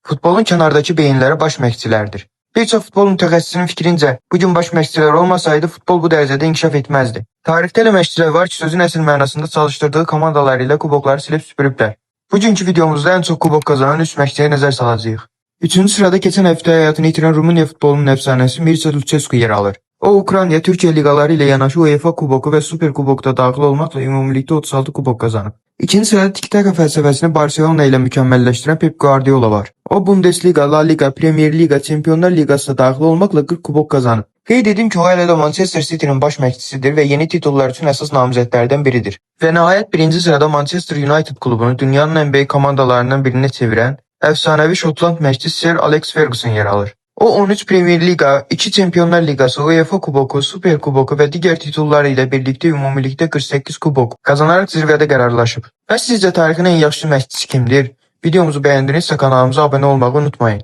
Futbolun kənardakı beyinləri baş məşqçilərdir. Bir çox futbol mütəxəssisinin fikrincə, bugün baş məşqçilər olmasaydı futbol bu dərəcədə inkişaf etməzdi. Tarixdə elə məşqçilər var ki, sözün əsl mənasında çalışdırdığı komandaları ilə kubokları silib süpürüblər. Bugünkü videomuzda ən çox kubok qazanan 3 məşqçiyə nəzər salacağıq. 3-cü sırada keçən həftə həyatını itirən Rumıniya futbolunun əfsanəsi Mircea Lucescu yer alır. O, Ukrayna, Türkiyə liqaları ilə yanaşı UEFA kuboku və Super kubokda daxil olmaqla ümumilikdə 36 kubok qazanıb. İkinci sırada tiki-taka fəlsəfəsini Barcelona ilə mükəmməlləşdirən Pep Guardiola var. O, Bundesliga, La Liga, Premier Liga, Çempionlar Liqasına daxil olmaqla 40 kubok qazanıb. Qeyd edim ki, o hələ də Manchester City'nin baş məşqçisidir və yeni titullar üçün əsas namizədlərdən biridir. Və nəhayət birinci sırada Manchester United klubunu dünyanın ən böyük komandalarından birinə çevirən əfsanəvi Şotland məşqçisi Sir Alex Ferguson yer alır. O 13 Premier Liga, 2 Çempionlar Liqası, UEFA kuboku, Super kuboku və digər titulları ilə birlikdə ümumilikdə 48 kubok qazanaraq zirvədə qərarlaşıb. Bəs sizcə tarixin ən yaxşı məşqçisi kimdir? Videomuzu bəyəndinizsə kanalımıza abunə olmağı unutmayın.